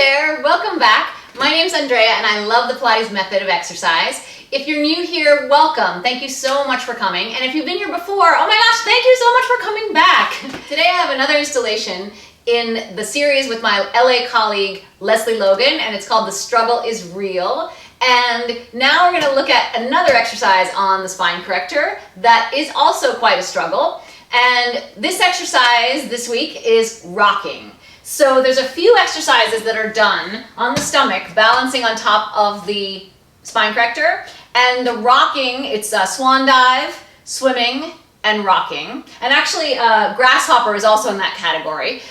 there, welcome back. My name's Andrea and I love the Pilates Method of Exercise. If you're new here, welcome. Thank you so much for coming. And if you've been here before, oh my gosh, thank you so much for coming back. Today I have another installation in the series with my LA colleague, Lesley Logan, and it's called The Struggle is Real. And now we're gonna look at another exercise on the Spine Corrector that is also quite a struggle. And this exercise this week is rocking. So there's a few exercises that are done on the stomach, balancing on top of the Spine Corrector. And the rocking, it's a swan dive, swimming, and rocking. And actually, grasshopper is also in that category.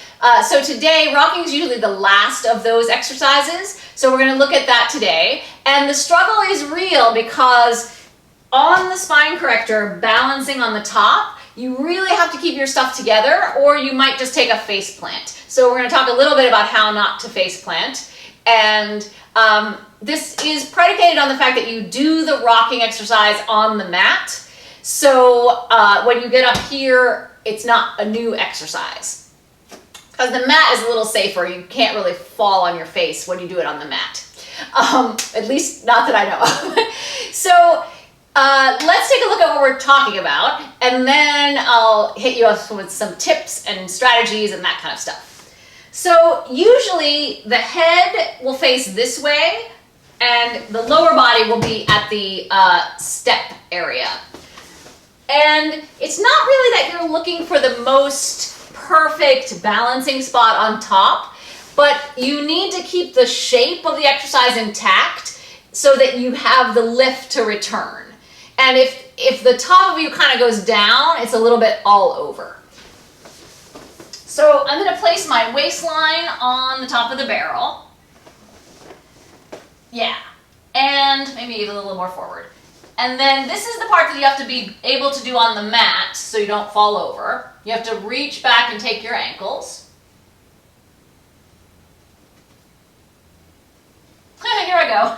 So today, rocking is usually the last of those exercises. So we're gonna look at that today. And the struggle is real because on the Spine Corrector, balancing on the top, you really have to keep your stuff together or you might just take a face plant. So we're gonna talk a little bit about how not to face plant. And this is predicated on the fact that you do the rocking exercise on the mat. So when you get up here, it's not a new exercise. Because the mat is a little safer. You can't really fall on your face when you do it on the mat. At least not that I know of. So let's take a look at what we're talking about, and then I'll hit you up with some tips and strategies and that kind of stuff. So usually the head will face this way and the lower body will be at the step area. And it's not really that you're looking for the most perfect balancing spot on top, but you need to keep the shape of the exercise intact so that you have the lift to return. And if the top of you kind of goes down, it's a little bit all over. So I'm going to place my waistline on the top of the barrel. Yeah. And maybe even a little more forward. And then this is the part that you have to be able to do on the mat so you don't fall over. You have to reach back and take your ankles. Here I go.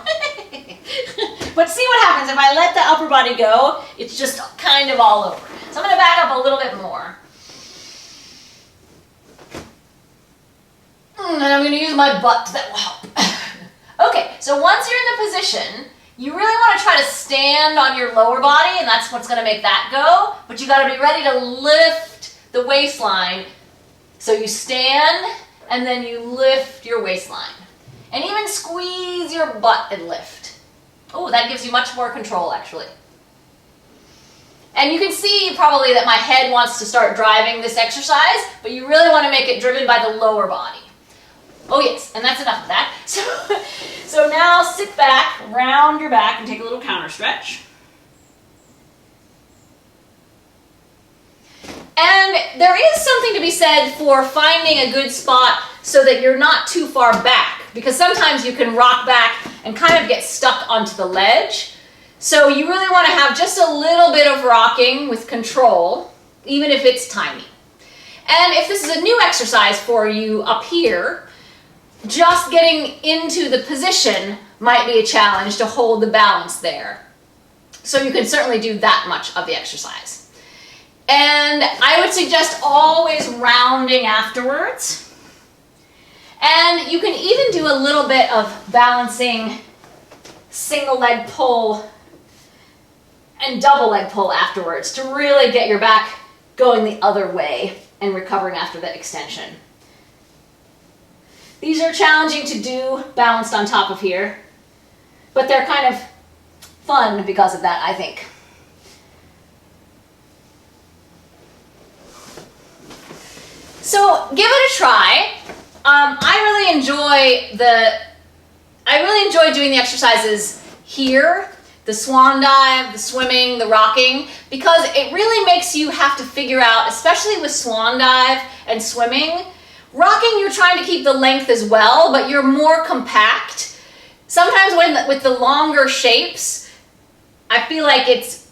But see what happens if I let the upper body go, it's just kind of all over. So I'm going to back up a little bit more. And I'm going to use my butt, that will help. Okay, so once you're in the position, you really want to try to stand on your lower body, and that's what's going to make that go. But you got to be ready to lift the waistline. So you stand, and then you lift your waistline. And even squeeze your butt and lift. Oh, that gives you much more control, actually. And you can see probably that my head wants to start driving this exercise, but you really want to make it driven by the lower body. Oh yes, and that's enough of that. So now sit back, round your back, and take a little counter stretch. And there is something to be said for finding a good spot so that you're not too far back, because sometimes you can rock back and kind of get stuck onto the ledge. So you really want to have just a little bit of rocking with control, even if it's tiny. And if this is a new exercise for you up here, just getting into the position might be a challenge to hold the balance there. So you can certainly do that much of the exercise. And I would suggest always rounding afterwards. And you can even do a little bit of balancing single leg pull and double leg pull afterwards to really get your back going the other way and recovering after the extension. These are challenging to do balanced on top of here, but they're kind of fun because of that, I think. So give it a try. I really enjoy doing the exercises here, the swan dive, the swimming, the rocking, because it really makes you have to figure out, especially with swan dive and swimming. Rocking, you're trying to keep the length as well, but you're more compact. Sometimes with the longer shapes, I feel like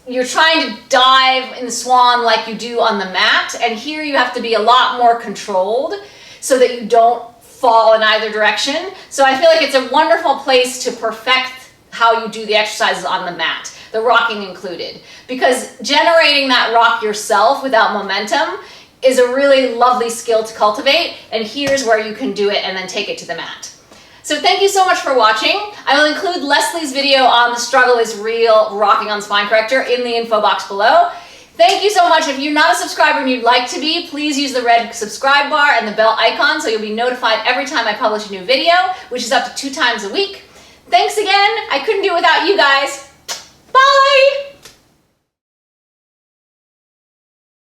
you're trying to dive in the swan like you do on the mat, and here you have to be a lot more controlled so that you don't fall in either direction. So I feel like it's a wonderful place to perfect how you do the exercises on the mat, the rocking included, because generating that rock yourself without momentum is a really lovely skill to cultivate, and here's where you can do it and then take it to the mat. So thank you so much for watching. I will include Lesley's video on the struggle is real rocking on Spine Corrector in the info box below. Thank you so much. If you're not a subscriber and you'd like to be, please use the red subscribe bar and the bell icon so you'll be notified every time I publish a new video, which is up to 2 times a week. Thanks again. I couldn't do it without you guys. Bye!